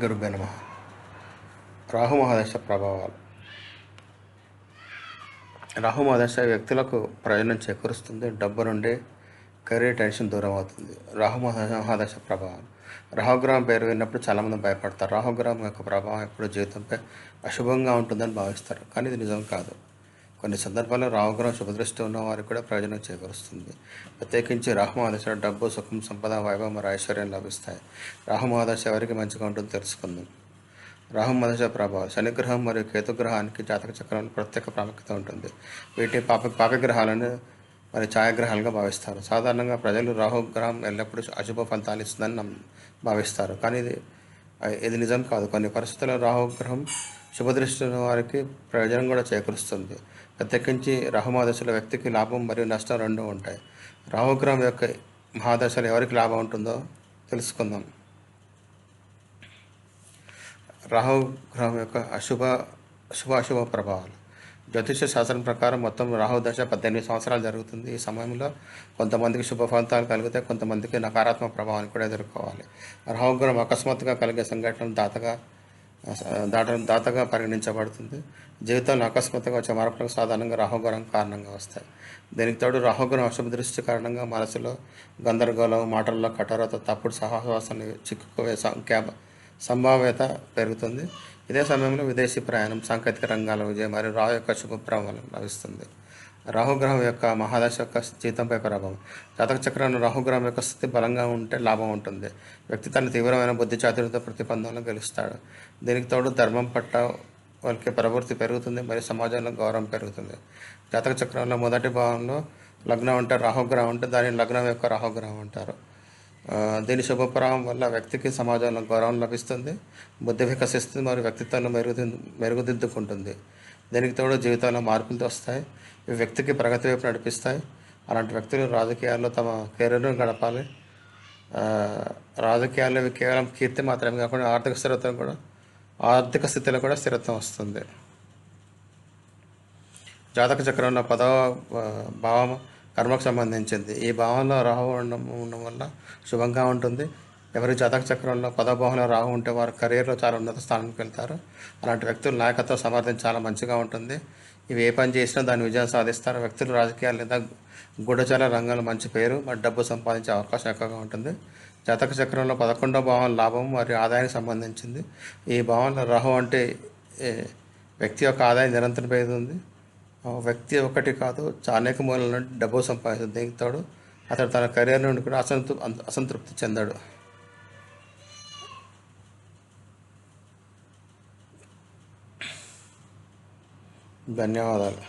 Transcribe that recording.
గురుభ్యో నమః. రాహు మహాదశ ప్రభావాలు. రాహు మహాదశ వ్యక్తులకు ప్రయోజనం చేకూరుస్తుంది. డబ్బు నుండి కెరీర్ టెన్షన్ దూరం అవుతుంది. రాహు మహాదశ ప్రభావాలు. రాహుగ్రహం పేరు విన్నప్పుడు చాలామంది భయపడతారు. రాహుగ్రహం యొక్క ప్రభావం ఎప్పుడు జీవితంపై అశుభంగా ఉంటుందని భావిస్తారు, కానీ ఇది నిజం కాదు. కొన్ని సందర్భాల్లో రాహుగ్రహం శుభదృష్టి ఉన్న వారికి కూడా ప్రయోజనం చేకూరుస్తుంది. ప్రత్యేకించి రాహు మహాదశ డబ్బు, సుఖం, సంపద, వైభవం మరియు ఐశ్వర్యం లభిస్తాయి. రాహు మహాదశ ఎవరికి మంచిగా ఉంటుందో తెలుసుకుందాం. రాహు మహాదశ ప్రభావం. శనిగ్రహం మరియు కేతుగ్రహానికి జాతక చక్రంలో ప్రత్యేక ప్రాముఖ్యత ఉంటుంది. వీటిని పాపగ్రహాలను మరి ఛాయాగ్రహాలుగా భావిస్తారు. సాధారణంగా ప్రజలు రాహుగ్రహం ఎల్లప్పుడూ అశుభ ఫలితాలు ఇస్తుందని భావిస్తారు, కానీ ఇది నిజం కాదు. కొన్ని పరిస్థితుల్లో రాహుగ్రహం శుభదృష్టి ఉన్న వారికి ప్రయోజనం కూడా చేకూరుస్తుంది. ప్రత్యేకించి రాహు మహాదశలో వ్యక్తికి లాభం మరియు నష్టం రెండూ ఉంటాయి. రాహుగ్రహం యొక్క మహాదశలో ఎవరికి లాభం ఉంటుందో తెలుసుకుందాం. రాహుగ్రహం యొక్క అశుభ ప్రభావాలు. జ్యోతిష శాస్త్రం ప్రకారం మొత్తం రాహు దశ 18 సంవత్సరాలు జరుగుతుంది. ఈ సమయంలో కొంతమందికి శుభ ఫలితాలు కలిగితే కొంతమందికి నకారాత్మక ప్రభావాన్ని కూడా ఎదుర్కోవాలి. రాహుగ్రహం అకస్మాత్తుగా కలిగే సంఘటనలు దాతగా పరిగణించబడుతుంది. జీవితంలో అకస్మాత్తుగా వచ్చే మార్పులకు సాధారణంగా రాహుగ్రహం కారణంగా వస్తాయి. దీనికి తోడు రాహుగ్రహం అశుభ దృష్టి కారణంగా మనసులో గందరగోళం, మాటల్లో కఠోరత, తప్పుడు సహవాసాన్ని చిక్కుకుపోయే సంభావ్యత పెరుగుతుంది. ఇదే సమయంలో విదేశీ ప్రయాణం, సాంకేతిక రంగాల విజయం మరియు రాహు యొక్క శుభ ప్రభావం లభిస్తుంది. రాహుగ్రహం యొక్క మహాదశ యొక్క జీవితంపై ప్రభావం. జాతక చక్రంలో రాహుగ్రహం యొక్క స్థితి బలంగా ఉంటే లాభం ఉంటుంది. వ్యక్తి తన తీవ్రమైన బుద్ధి చాతుర్యత ప్రతిబంధనలు గెలుస్తాడు. దీనికి తోడు ధర్మం పట్ల వాళ్ళకి ప్రవృత్తి పెరుగుతుంది మరియు సమాజంలో గౌరవం పెరుగుతుంది. జాతక చక్రంలో మొదటి భావంలో లగ్నం అంటే రాహుగ్రహం ఉంటే దానిని లగ్నం యొక్క రాహుగ్రహం అంటారు. దీని శుభప్రభావం వల్ల వ్యక్తికి సమాజంలో గౌరవం లభిస్తుంది, బుద్ధి వికసిస్తుంది మరియు వ్యక్తిత్వంలో మెరుగుదిద్దుకుంటుంది. దీనికి తోడు జీవితంలో మార్పులు వస్తాయి. ఇవి వ్యక్తికి ప్రగతి వైపు నడిపిస్తాయి. అలాంటి వ్యక్తులు రాజకీయాల్లో తమ కెరీర్ను గడపాలి. రాజకీయాల్లో ఇవి కేవలం కీర్తి మాత్రమే కాకుండా ఆర్థిక స్థితిలో కూడా స్థిరత్వం వస్తుంది. జాతక చక్రంలో 10వ భావం కర్మకు సంబంధించింది. ఈ భావంలో రాహు ఉండడం వల్ల శుభంగా ఉంటుంది. ఎవరి జాతక చక్రంలో 10వ భావంలో రాహు ఉంటే వారు కెరీర్లో చాలా ఉన్నత స్థానానికి వెళ్తారు. అలాంటి వ్యక్తులు నాయకత్వ సామర్థ్యం చాలా మంచిగా ఉంటుంది. ఇవి ఏ పని చేసినా దాన్ని విజయం సాధిస్తారు. వ్యక్తులు రాజకీయాలు లేదా గూఢచార రంగంలో మంచి పేరు మరియు డబ్బు సంపాదించే అవకాశం ఎక్కువగా ఉంటుంది. జాతక చక్రంలో 11వ భావం లాభం మరియు ఆదాయానికి సంబంధించింది. ఈ భావంలో రాహు అంటే వ్యక్తి యొక్క ఆదాయం నిరంతరం పెరుగుతుంది. వ్యక్తి ఒకటి కాదు, అనేక మూలల నుండి డబ్బు సంపాదిస్తుంది. దీనికి తోడు అతడు తన కెరీర్ నుండి కూడా అసంతృప్తి చెందాడు. ధన్యవాదాలు.